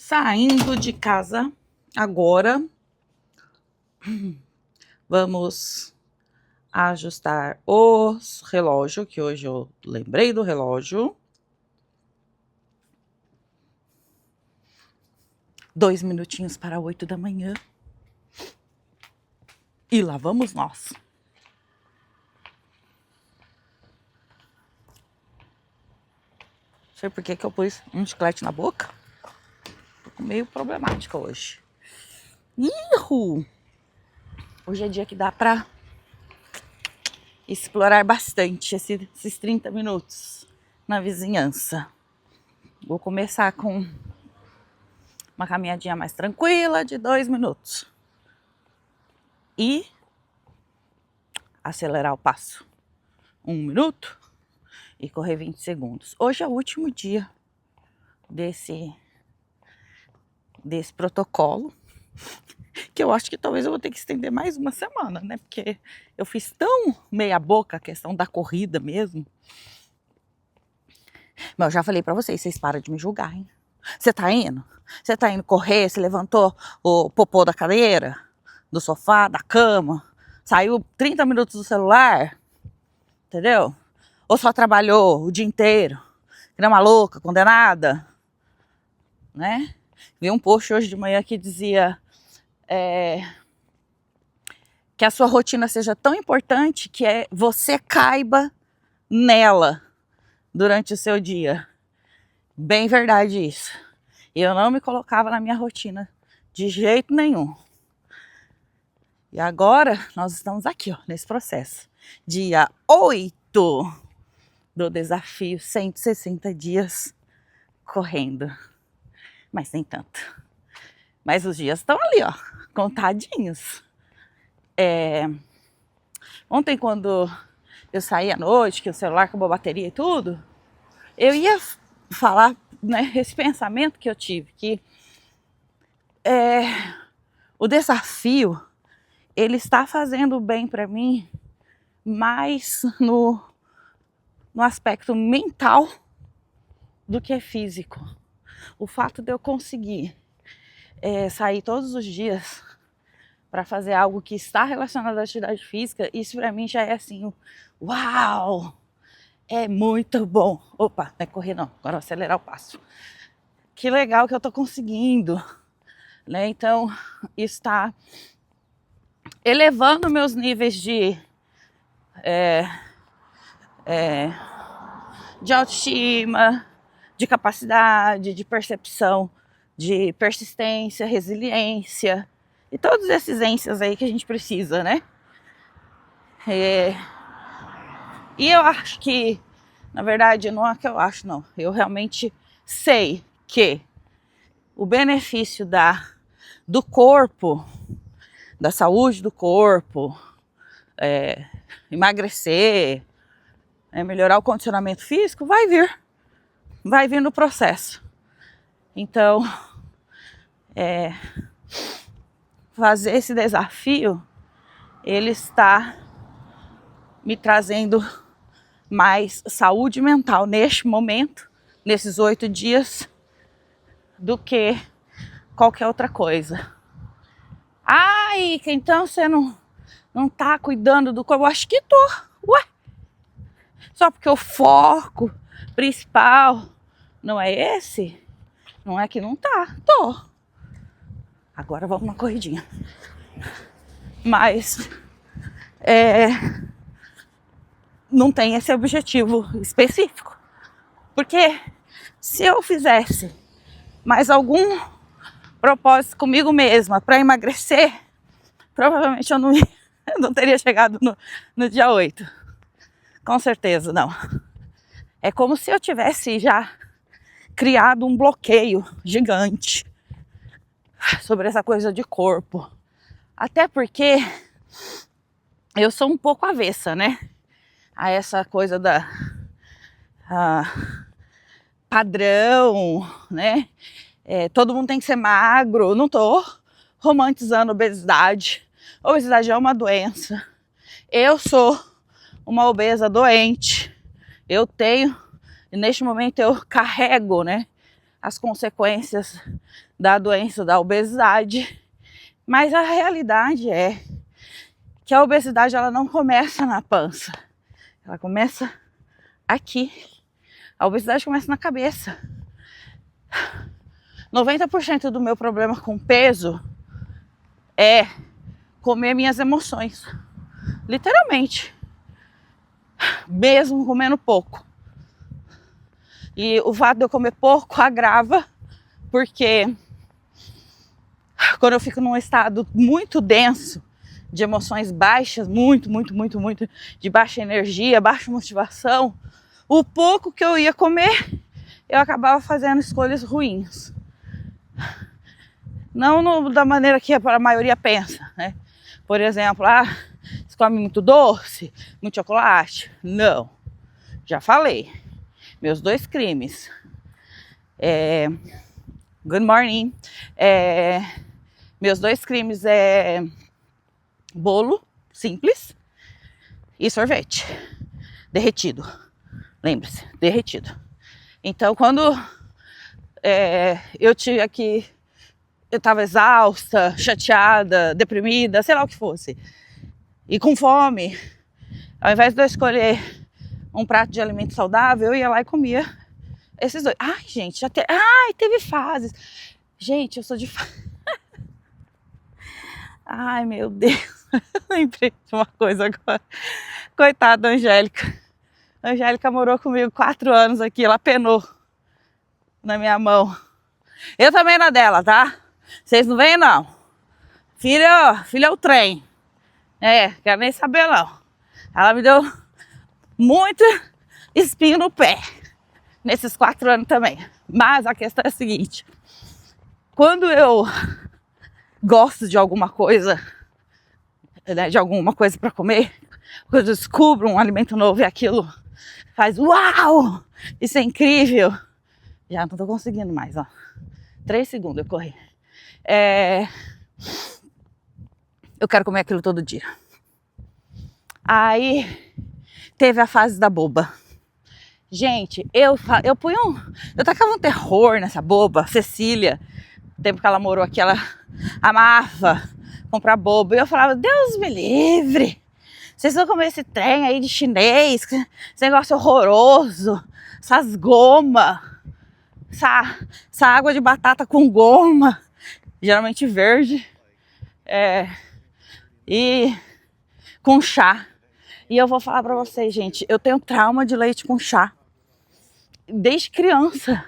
Saindo de casa agora, vamos ajustar os relógios, que hoje eu lembrei do relógio. 2 minutinhos para 8 da manhã. E lá vamos nós. Não sei por que eu pus um chiclete na boca. Tô meio problemática hoje. Ihu! Hoje é dia que dá pra explorar bastante esses 30 minutos na vizinhança. Vou começar com uma caminhadinha mais tranquila de 2 minutos. E acelerar o passo. 1 minuto e correr 20 segundos. Hoje é o último dia desse protocolo, que eu acho que talvez eu vou ter que estender mais uma semana, né? Porque eu fiz tão meia boca a questão da corrida mesmo. Mas eu já falei pra vocês param de me julgar, hein? Você tá indo? Você tá indo correr? Você levantou o popô da cadeira, do sofá, da cama, saiu 30 minutos do celular, entendeu? Ou só trabalhou o dia inteiro, que nem uma louca, condenada, né? Vi um post hoje de manhã que dizia que a sua rotina seja tão importante que você caiba nela durante o seu dia. Bem verdade isso. Eu não me colocava na minha rotina de jeito nenhum. E agora nós estamos aqui, ó, nesse processo. Dia 8 do desafio 160 dias correndo. Mas nem tanto. Mas os dias estão ali, ó, contadinhos. Ontem, quando eu saí à noite, que o celular acabou a bateria e tudo, eu ia falar, né, esse pensamento que eu tive, que o desafio, ele está fazendo bem para mim, mais no aspecto mental do que físico. O fato de eu conseguir sair todos os dias para fazer algo que está relacionado à atividade física, isso para mim já é assim, uau! É muito bom. Opa, não é correr não, agora vou acelerar o passo. Que legal que eu tô conseguindo, né? Então, está elevando meus níveis de autoestima, de capacidade, de percepção, de persistência, resiliência e todos esses ênsias aí que a gente precisa, né? E eu acho que, na verdade, não é que eu acho, não. Eu realmente sei que o benefício do corpo, da saúde do corpo, emagrecer, melhorar o condicionamento físico, vai vir no processo. Então, fazer esse desafio, ele está me trazendo mais saúde mental neste momento, nesses 8 dias, do que qualquer outra coisa. Ai, então você não tá cuidando do corpo? Eu acho que tô. Ué? Só porque o foco principal não é esse? Não é que não tá? Tô. Agora vamos uma corridinha. Mas não tem esse objetivo específico. Porque se eu fizesse mais algum propósito comigo mesma para emagrecer, provavelmente eu não teria chegado no dia 8. Com certeza, não. É como se eu tivesse já criado um bloqueio gigante sobre essa coisa de corpo. Até porque eu sou um pouco avessa, né? A essa coisa da padrão, né? Todo mundo tem que ser magro. Eu não tô romantizando obesidade. Obesidade é uma doença. Eu sou uma obesa doente. Eu tenho, e neste momento eu carrego, né, as consequências da doença da obesidade, mas a realidade é que a obesidade ela não começa na pança, ela começa aqui. A obesidade começa na cabeça. 90% do meu problema com peso é comer minhas emoções, literalmente, mesmo comendo pouco. E o fato de eu comer pouco agrava, porque quando eu fico num estado muito denso, de emoções baixas, muito, de baixa energia, baixa motivação, o pouco que eu ia comer, eu acabava fazendo escolhas ruins. Não da maneira que a maioria pensa, né? Por exemplo, você come muito doce, muito chocolate. Não, já falei. Meus 2 crimes. Good morning. Meus 2 crimes é bolo simples e sorvete derretido. Lembre-se, derretido. Então, quando eu tinha que... Eu estava exausta, chateada, deprimida, sei lá o que fosse, e com fome, ao invés de eu escolher um prato de alimento saudável, eu ia lá e comia esses 2. Ai, gente, teve fases. Gente, eu sou de... Ai, meu Deus. Lembrei de uma coisa agora. Coitada da Angélica. A Angélica morou comigo 4 anos aqui, ela penou na minha mão. Eu também na dela, tá? Vocês não veem, não. Filha é o trem. Quero nem saber, não. Ela me deu muito espinho no pé nesses 4 anos também. Mas a questão é a seguinte: quando eu gosto de alguma coisa, né, de alguma coisa para comer, quando eu descubro um alimento novo e aquilo faz uau, isso é incrível. Já não tô conseguindo mais, ó. 3 segundos eu corri. Eu quero comer aquilo todo dia. Aí teve a fase da boba. Gente, eu tacava um terror nessa boba, Cecília. No tempo que ela morou aqui, ela amava comprar boba. E eu falava, Deus me livre. Vocês vão comer esse trem aí de chinês, esse negócio horroroso, essas gomas, essa água de batata com goma, geralmente verde, e com chá. E eu vou falar pra vocês, gente, eu tenho trauma de leite com chá. Desde criança,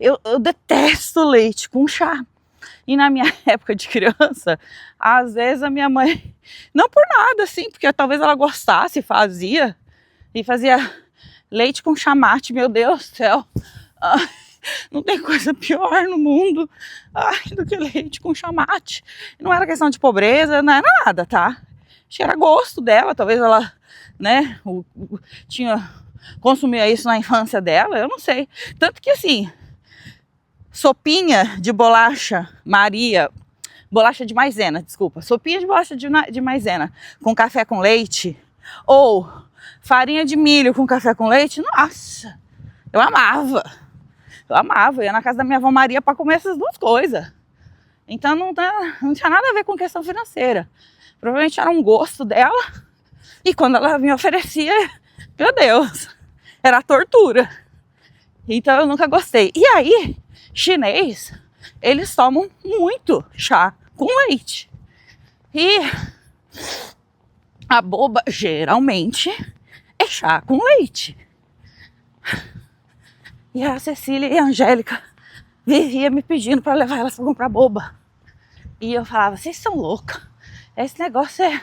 eu detesto leite com chá. E na minha época de criança, às vezes a minha mãe, não por nada assim, porque talvez ela gostasse, fazia leite com chamate, meu Deus do céu. Não tem coisa pior no mundo do que leite com chamate. Não era questão de pobreza, não era nada, tá? Acho que era gosto dela, talvez ela, né, consumia isso na infância dela, eu não sei. Tanto que assim, sopinha de bolacha Maria, bolacha de maisena, desculpa, sopinha de bolacha de maisena com café com leite, ou farinha de milho com café com leite, nossa, eu amava, ia na casa da minha avó Maria para comer essas 2 coisas. Então não tinha nada a ver com questão financeira, provavelmente era um gosto dela, e quando ela me oferecia, meu Deus, era tortura. Então eu nunca gostei. E aí, chinês, eles tomam muito chá com leite. E a boba, geralmente, é chá com leite. E a Cecília e a Angélica viviam me pedindo para levar elas para comprar boba. E eu falava, vocês são loucas. Esse negócio é...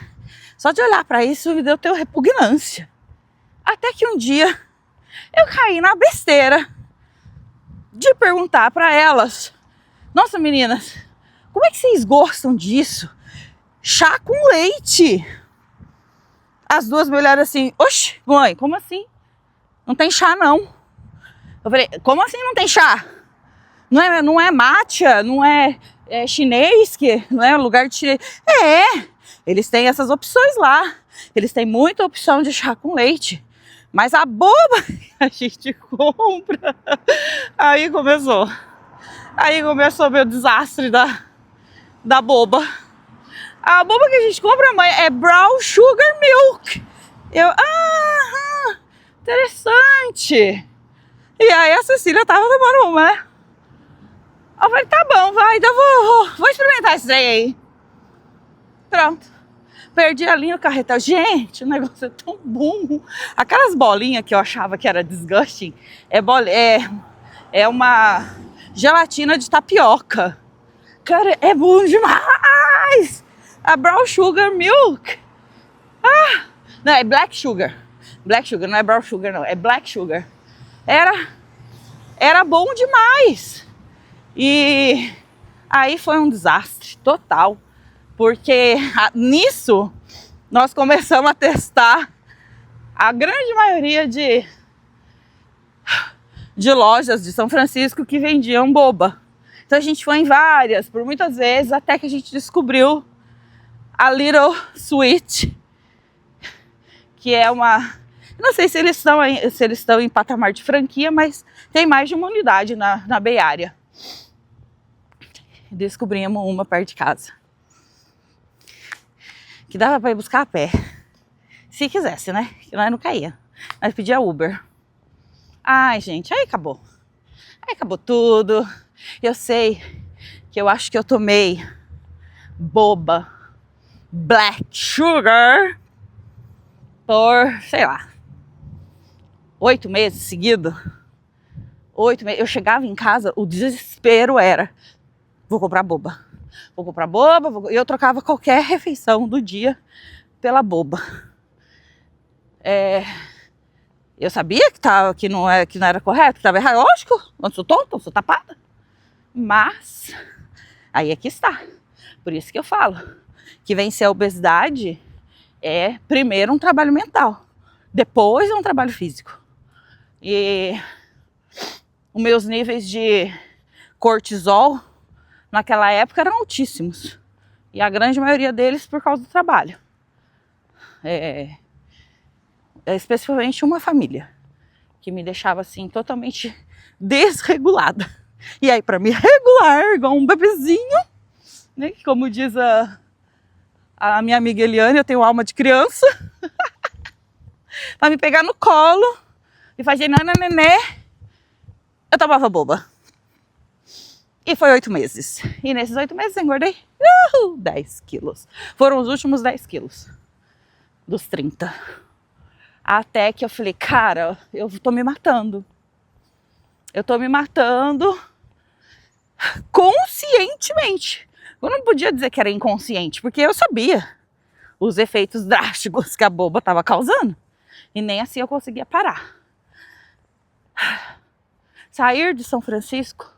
Só de olhar para isso, eu tenho repugnância. Até que um dia, eu caí na besteira de perguntar para elas, nossa meninas, como é que vocês gostam disso? Chá com leite. As 2 me olharam assim, oxe, mãe, como assim? Não tem chá não. Eu falei, como assim não tem chá? Não é matcha, não é chinês, que não é lugar de chinês. Eles têm essas opções lá. Eles têm muita opção de chá com leite. Mas a boba a gente compra. Aí começou. Aí começou meu desastre da boba. A boba que a gente compra, mãe, é Brown Sugar Milk. Eu, interessante. E aí a Cecília tava tomando uma, né? Eu falei, tá bom, vai, então vou experimentar esse daí aí. Pronto. Perdi a linha do carretel. Gente, o negócio é tão bom. Aquelas bolinhas que eu achava que era disgusting, é uma gelatina de tapioca. Cara, é bom demais! A Brown Sugar Milk. Não, é Black Sugar. Black Sugar, não é Brown Sugar, não. É Black Sugar. Era bom demais. E aí foi um desastre total. Porque nisso nós começamos a testar a grande maioria de lojas de São Francisco que vendiam boba. Então a gente foi em várias, por muitas vezes, até que a gente descobriu a Little Sweet, que é uma... Não sei se eles estão em patamar de franquia, mas tem mais de uma unidade na Bay Area. Descobrimos uma perto de casa. Que dava para ir buscar a pé. Se quisesse, né? Que nós não caía. Nós pedia Uber. Ai, gente, aí acabou. Aí acabou tudo. Eu sei que eu acho que eu tomei boba Black Sugar por, sei lá, 8 meses seguidos. 8 meses. Eu chegava em casa, o desespero era: vou comprar boba. Vou comprar boba. E eu trocava qualquer refeição do dia pela boba. Eu sabia que não era correto, que estava errado. Lógico, eu não sou tonta, eu sou tapada. Mas aí é que está. Por isso que eu falo que vencer a obesidade é primeiro um trabalho mental, depois é um trabalho físico. E os meus níveis de cortisol naquela época eram altíssimos. E a grande maioria deles por causa do trabalho. Especificamente uma família que me deixava assim totalmente desregulada. E aí para me regular, igual um bebezinho, né? Como diz a minha amiga Eliane, eu tenho alma de criança. Para me pegar no colo e fazer nananenê, eu tomava boba. E foi 8 meses. E nesses 8 meses eu engordei 10 quilos. Foram os últimos 10 quilos dos 30. Até que eu falei, cara, eu tô me matando. Eu tô me matando conscientemente. Eu não podia dizer que era inconsciente, porque eu sabia os efeitos drásticos que a boba estava causando. E nem assim eu conseguia parar. Sair de São Francisco...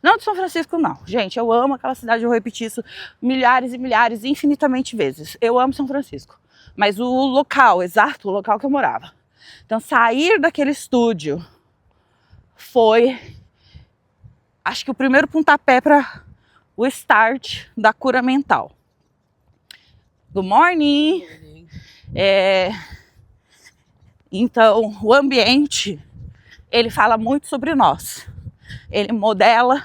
Não de São Francisco, não. Gente, eu amo aquela cidade, eu repeti isso milhares e milhares, infinitamente vezes. Eu amo São Francisco. Mas o local, exato, o local que eu morava. Então, sair daquele estúdio foi, acho que o primeiro pontapé para o start da cura mental. Good morning! Então, o ambiente, ele fala muito sobre nós. Ele modela,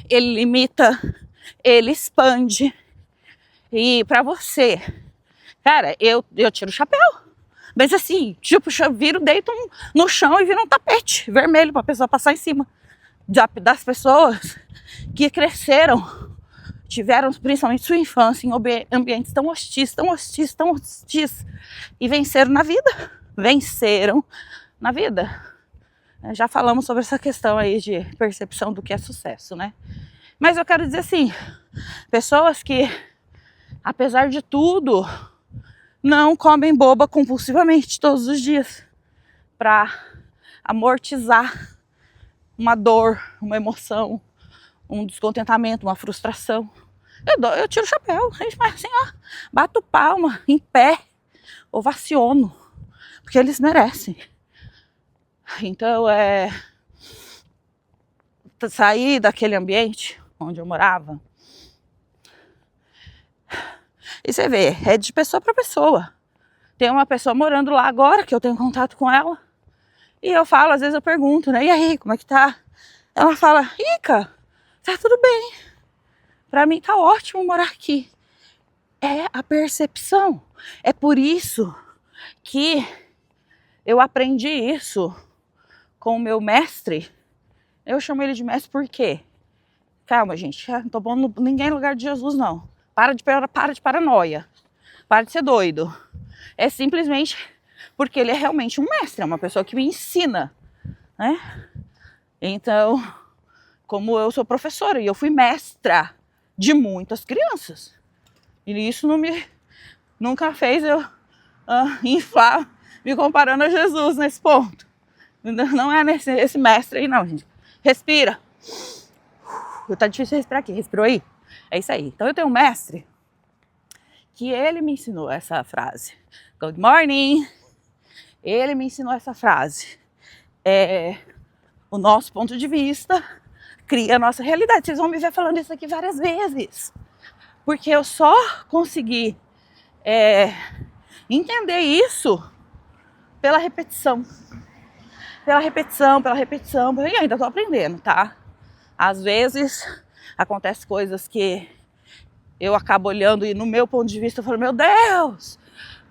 ele limita, ele expande. E pra você, cara, eu tiro o chapéu. Mas assim, tipo, deito no chão e viro um tapete vermelho pra pessoa passar em cima. Das pessoas que cresceram, tiveram principalmente sua infância em ambientes tão hostis, e venceram na vida. Venceram na vida. Já falamos sobre essa questão aí de percepção do que é sucesso, né? Mas eu quero dizer assim, pessoas que, apesar de tudo, não comem boba compulsivamente todos os dias para amortizar uma dor, uma emoção, um descontentamento, uma frustração. Eu tiro o chapéu, a gente faz assim, ó, bato palma, em pé, ovaciono, porque eles merecem. Então, sair daquele ambiente onde eu morava, e você vê, é de pessoa para pessoa. Tem uma pessoa morando lá agora, que eu tenho contato com ela, e eu falo, às vezes eu pergunto, né, e aí, como é que tá? Ela fala, Ica, tá tudo bem. Para mim tá ótimo morar aqui. É a percepção. É por isso que eu aprendi isso com o meu mestre. Eu chamo ele de mestre por quê? Calma, gente, não tô pondo ninguém no lugar de Jesus, não. Para de paranoia. Para de ser doido. É simplesmente porque ele é realmente um mestre, é uma pessoa que me ensina, né? Então, como eu sou professora e eu fui mestra de muitas crianças, e isso nunca fez eu inflar me comparando a Jesus nesse ponto. Não é esse mestre aí não, gente. Respira. Tá difícil respirar aqui. Respirou aí? É isso aí. Então eu tenho um mestre que ele me ensinou essa frase. Good morning. Ele me ensinou essa frase. O nosso ponto de vista cria a nossa realidade. Vocês vão me ver falando isso aqui várias vezes. Porque eu só consegui entender isso pela repetição. Pela repetição. E ainda tô aprendendo, tá? Às vezes acontecem coisas que eu acabo olhando e no meu ponto de vista eu falo, meu Deus,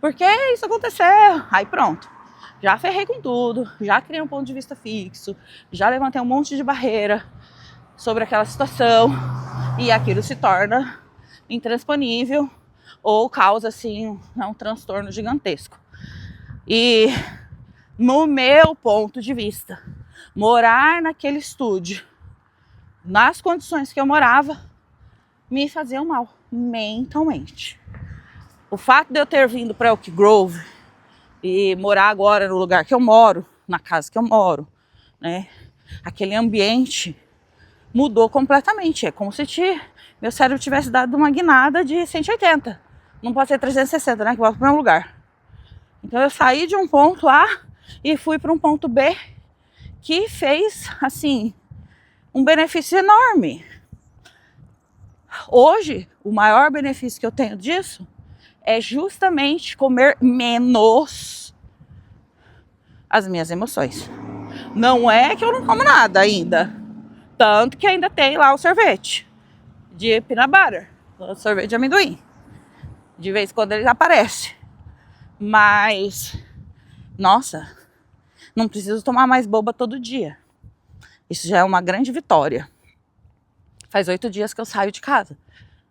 por que isso aconteceu? Aí pronto, já ferrei com tudo, já criei um ponto de vista fixo, já levantei um monte de barreira sobre aquela situação e aquilo se torna intransponível ou causa assim um transtorno gigantesco. E no meu ponto de vista, morar naquele estúdio, nas condições que eu morava, me faziam mal, mentalmente. O fato de eu ter vindo para Elk Grove e morar agora no lugar que eu moro, na casa que eu moro, né? Aquele ambiente mudou completamente. É como se meu cérebro tivesse dado uma guinada de 180. Não pode ser 360, né? Que volta para o mesmo lugar. Então eu saí de um ponto A e fui para um ponto B que fez, assim, um benefício enorme. Hoje, o maior benefício que eu tenho disso é justamente comer menos as minhas emoções. Não é que eu não como nada ainda. Tanto que ainda tem lá o sorvete de peanut butter, o sorvete de amendoim. De vez em quando ele aparece. Mas, nossa, não preciso tomar mais boba todo dia. Isso já é uma grande vitória. Faz 8 dias que eu saio de casa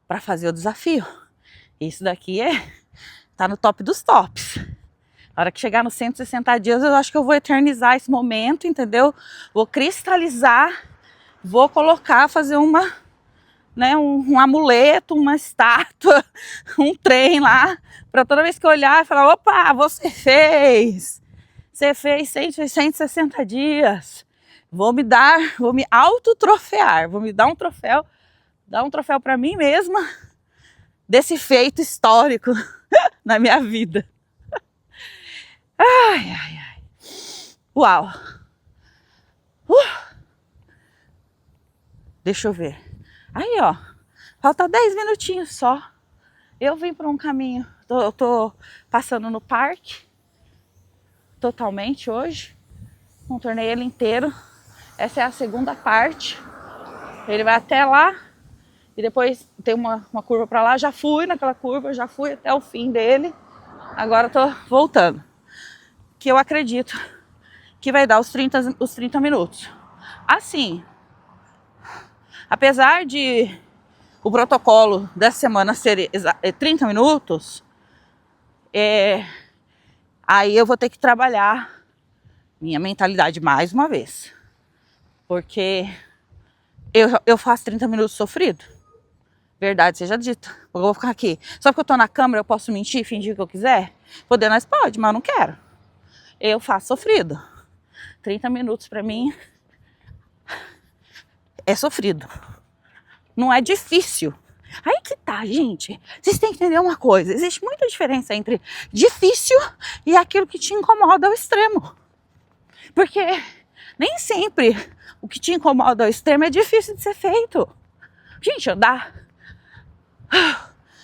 para fazer o desafio. Isso daqui tá no top dos tops. Na hora que chegar nos 160 dias, eu acho que eu vou eternizar esse momento, entendeu? Vou cristalizar, vou colocar, fazer um amuleto, uma estátua, um trem lá, para toda vez que eu olhar, falar, opa, você fez 160 dias. Vou me autotrofear, vou me dar um troféu para mim mesma desse feito histórico na minha vida. Ai. Uau. Deixa eu ver. Aí, ó, falta 10 minutinhos só. Eu vim por um caminho, tô passando no parque totalmente hoje. Contornei ele inteiro. Essa é a segunda parte. Ele vai até lá e depois tem uma curva para lá. Já fui naquela curva, já fui até o fim dele. Agora tô voltando. Que eu acredito que vai dar os 30 minutos. Assim, apesar de o protocolo dessa semana ser 30 minutos, aí eu vou ter que trabalhar minha mentalidade mais uma vez. Porque eu faço 30 minutos sofrido. Verdade seja dita. Eu vou ficar aqui. Só porque eu tô na câmera eu posso mentir, fingir o que eu quiser? Poder nós pode, mas eu não quero. Eu faço sofrido. 30 minutos pra mim é sofrido. Não é difícil. Aí que tá, gente. Vocês têm que entender uma coisa. Existe muita diferença entre difícil e aquilo que te incomoda ao extremo. Porque nem sempre o que te incomoda ao extremo é difícil de ser feito. Gente,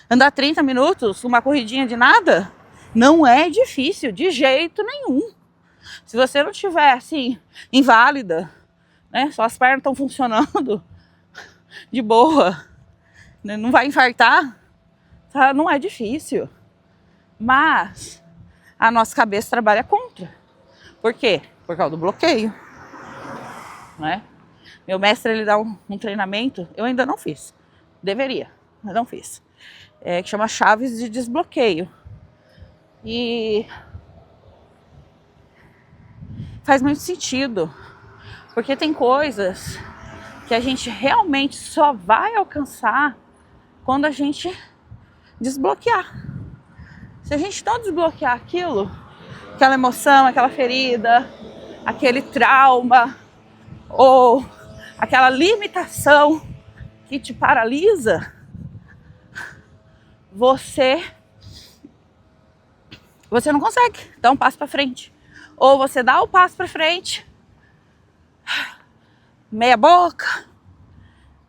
andar 30 minutos, uma corridinha de nada, não é difícil de jeito nenhum. Se você não estiver assim, inválida, né, suas pernas estão funcionando, de boa, não vai infartar, tá? Não é difícil. Mas a nossa cabeça trabalha contra. Por quê? Por causa do bloqueio, né? Meu mestre, ele dá um treinamento, eu ainda não fiz. Deveria, mas não fiz. Que chama chaves de desbloqueio. E faz muito sentido. Porque tem coisas que a gente realmente só vai alcançar quando a gente desbloquear. Se a gente não desbloquear aquilo, aquela emoção, aquela ferida, aquele trauma ou aquela limitação que te paralisa, você não consegue dar um passo para frente. Ou você dá o passo para frente, meia boca,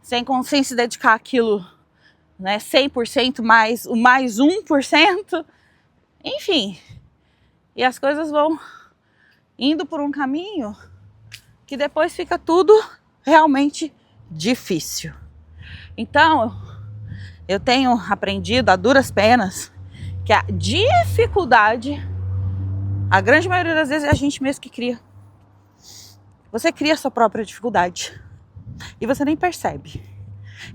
sem se dedicar àquilo, né, 100% mais o mais 1%, enfim. E as coisas vão indo por um caminho que depois fica tudo realmente difícil. Então, eu tenho aprendido a duras penas que a dificuldade, a grande maioria das vezes, é a gente mesmo que cria. Você cria a sua própria dificuldade e você nem percebe.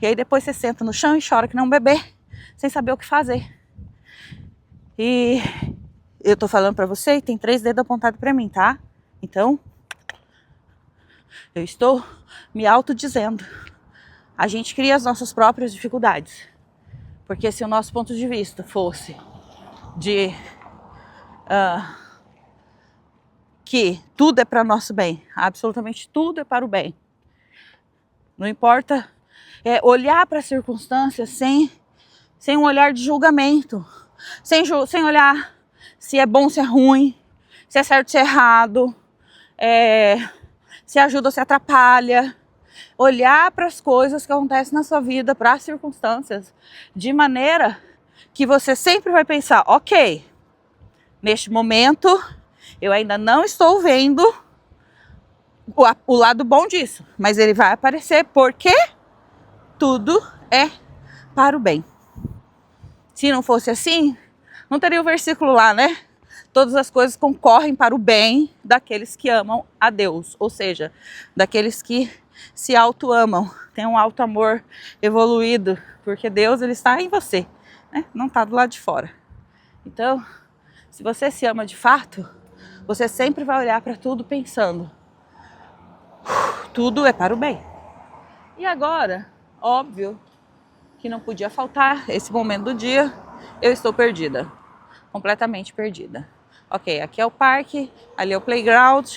E aí depois você senta no chão e chora que nem um bebê, sem saber o que fazer. E eu tô falando pra você e tem 3 dedos apontados pra mim, tá? Então, eu estou me autodizendo. A gente cria as nossas próprias dificuldades. Porque se o nosso ponto de vista fosse de que tudo é para nosso bem, absolutamente tudo é para o bem. Não importa olhar para as circunstâncias sem um olhar de julgamento, sem olhar se é bom, se é ruim, se é certo, se é errado, se ajuda ou se atrapalha. Olhar para as coisas que acontecem na sua vida, para as circunstâncias, de maneira que você sempre vai pensar, ok, neste momento eu ainda não estou vendo o lado bom disso, mas ele vai aparecer porque tudo é para o bem. Se não fosse assim, não teria o versículo lá, né? Todas as coisas concorrem para o bem daqueles que amam a Deus, ou seja, daqueles que se auto-amam, tem um auto-amor evoluído, porque Deus, ele está em você, né? Não está do lado de fora. Então, se você se ama de fato, você sempre vai olhar para tudo pensando, tudo é para o bem. E agora, óbvio que não podia faltar esse momento do dia, eu estou perdida, completamente perdida. Ok, aqui é o parque, ali é o playground,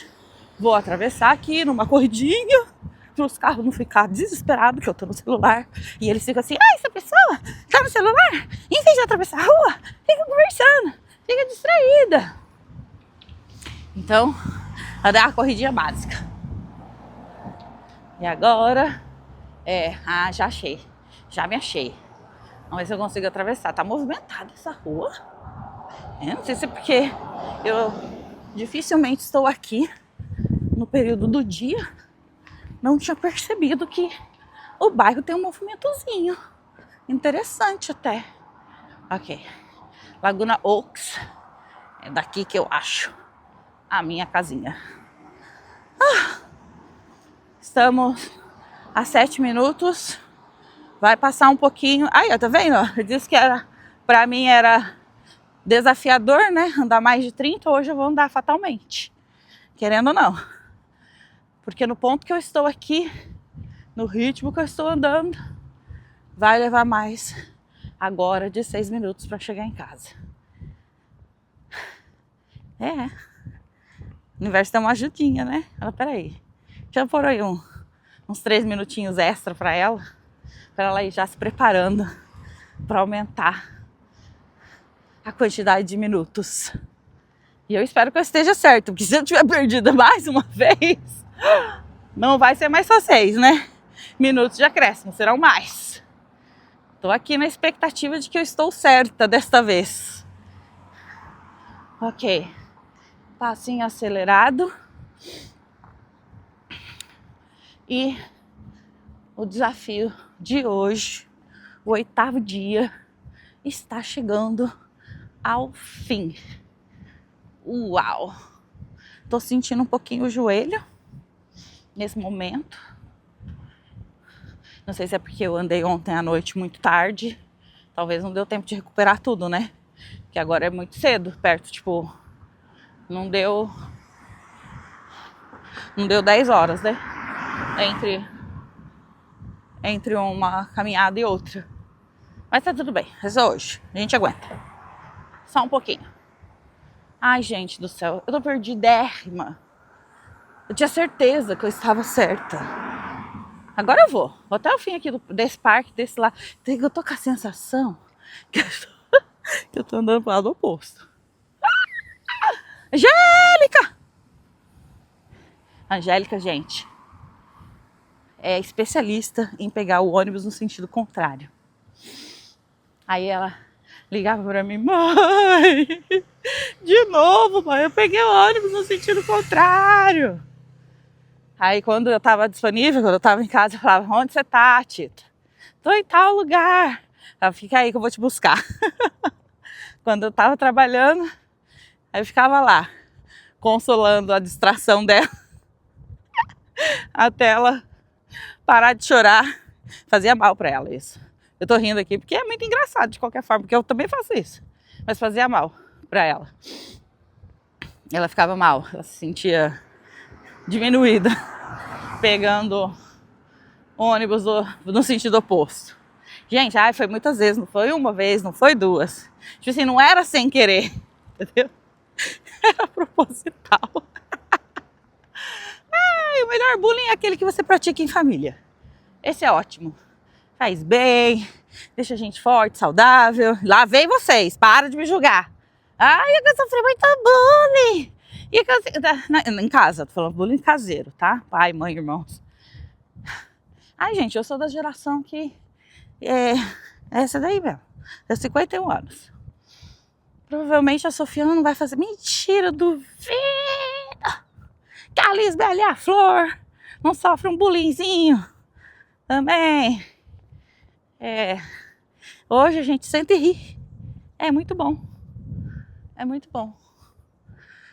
vou atravessar aqui numa corridinha, para os carros não ficarem desesperados que eu tô no celular. E eles ficam assim, essa pessoa tá no celular, em vez de atravessar a rua, fica conversando, fica distraída. Então, vou dar uma corridinha básica. E agora, já achei, já me achei. Vamos ver se eu consigo atravessar. Tá movimentada essa rua. Não sei se é porque eu dificilmente estou aqui no período do dia. Não tinha percebido que o bairro tem um movimentozinho. Interessante até. Ok. Laguna Oaks. É daqui que eu acho a minha casinha. Estamos a 7 minutos. Vai passar um pouquinho. Aí, tá vendo? Eu disse que pra mim era desafiador, né? Andar mais de 30. Hoje eu vou andar fatalmente. Querendo ou não. Porque no ponto que eu estou aqui, no ritmo que eu estou andando, vai levar mais agora de 6 minutos para chegar em casa. O universo tem uma ajudinha, né? Peraí, deixa eu pôr aí uns 3 minutinhos extra para ela ir já se preparando para aumentar a quantidade de minutos. E eu espero que eu esteja certo, porque se eu tiver perdida mais uma vez, não vai ser mais só 6, né? Minutos de acréscimo, serão mais. Tô aqui na expectativa de que eu estou certa desta vez. Ok. Passinho acelerado. E o desafio de hoje, o 8º dia, está chegando ao fim. Uau! Tô sentindo um pouquinho o joelho nesse momento. Não sei se é porque eu andei ontem à noite muito tarde. Talvez não deu tempo de recuperar tudo, né? Que agora é muito cedo, perto, tipo... Não deu 10 horas, né? Entre uma caminhada e outra. Mas tá tudo bem, é só hoje. A gente aguenta. Só um pouquinho. Ai, gente do céu, eu tô perdidérrima. Eu tinha certeza que eu estava certa. Agora eu vou até o fim aqui desse parque, desse lá. Eu tô com a sensação que eu tô andando pro lado oposto. Angélica! Angélica, gente, é especialista em pegar o ônibus no sentido contrário. Aí ela ligava pra mim: mãe, de novo, mãe, eu peguei o ônibus no sentido contrário. Aí quando eu tava disponível, quando eu tava em casa, eu falava: onde você tá, Tita? Tô em tal lugar. Ela: fica aí que eu vou te buscar. Quando eu tava trabalhando, aí eu ficava lá, consolando a distração dela, até ela parar de chorar. Fazia mal pra ela isso. Eu tô rindo aqui porque é muito engraçado de qualquer forma, porque eu também faço isso. Mas fazia mal pra ela. Ela ficava mal, ela se sentia diminuída, pegando ônibus no sentido oposto. Gente, foi muitas vezes, não foi uma vez, não foi duas. Tipo assim, não era sem querer, entendeu? Era proposital. O melhor bullying é aquele que você pratica em família. Esse é ótimo. Faz bem, deixa a gente forte, saudável. Lá vem vocês, para de me julgar. Ai, eu sofri muito bullying. Em casa, tô falando bullying caseiro, tá? Pai, mãe, irmãos. Ai, gente, eu sou da geração que é essa daí mesmo. Tem 51 anos. Provavelmente a Sofiana não vai fazer. Mentira, duvido. Que a Lisbela e a Flor não sofrem um bullyingzinho também. Hoje a gente sente e ri. É muito bom. É muito bom.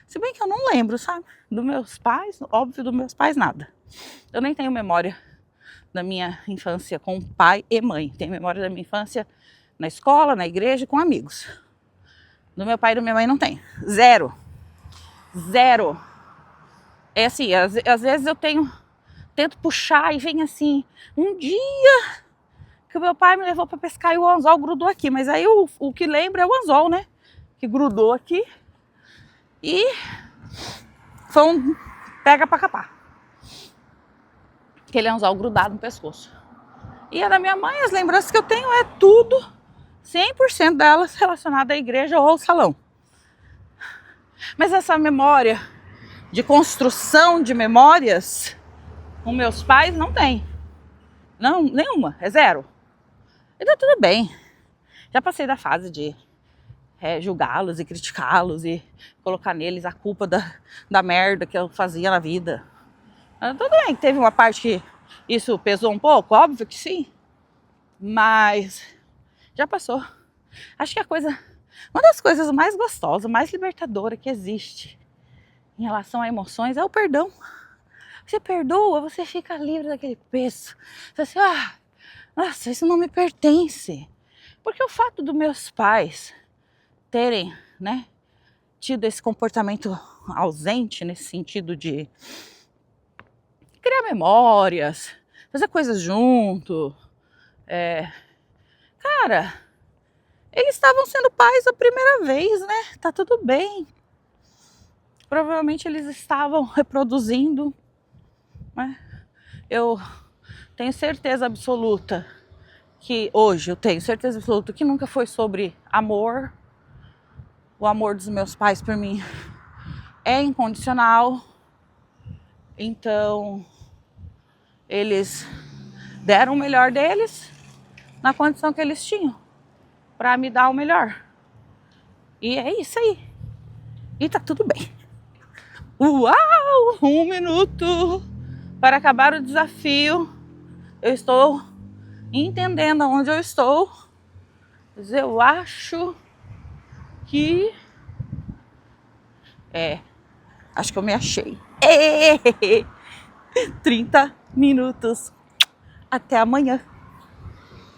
Se bem que eu não lembro, sabe? Dos meus pais, óbvio, dos meus pais nada. Eu nem tenho memória da minha infância com pai e mãe. Tenho memória da minha infância na escola, na igreja, com amigos. Do meu pai e da minha mãe não tem. Zero. É assim, às vezes eu tento puxar e vem assim, um dia que o meu pai me levou para pescar e o anzol grudou aqui. Mas aí o que lembra é o anzol, né? Que grudou aqui e foi um pega pra capar. Aquele anzol grudado no pescoço. E a da minha mãe, as lembranças que eu tenho é tudo, 100% delas relacionada à igreja ou ao salão. Mas essa memória de construção de memórias com meus pais não tem. Não, nenhuma, é zero. E tá tudo bem. Já passei da fase de julgá-los e criticá-los e colocar neles a culpa da merda que eu fazia na vida. Tudo bem que teve uma parte que isso pesou um pouco, óbvio que sim. Mas já passou. Acho que uma das coisas mais gostosas, mais libertadora que existe em relação a emoções é o perdão. Você perdoa, você fica livre daquele peso. Você assim, nossa, isso não me pertence. Porque o fato dos meus pais terem, né, tido esse comportamento ausente nesse sentido de criar memórias, fazer coisas junto, cara, eles estavam sendo pais a primeira vez, né? Tá tudo bem. Provavelmente eles estavam reproduzindo, né? Eu tenho certeza absoluta que hoje eu tenho certeza absoluta que nunca foi sobre amor. O amor dos meus pais por mim é incondicional. Então, eles deram o melhor deles na condição que eles tinham para me dar o melhor. E é isso aí. E tá tudo bem. Uau! 1 minuto para acabar o desafio. eu estou entendendo aonde eu estou, mas eu acho que acho que eu me achei. 30 minutos. Até amanhã.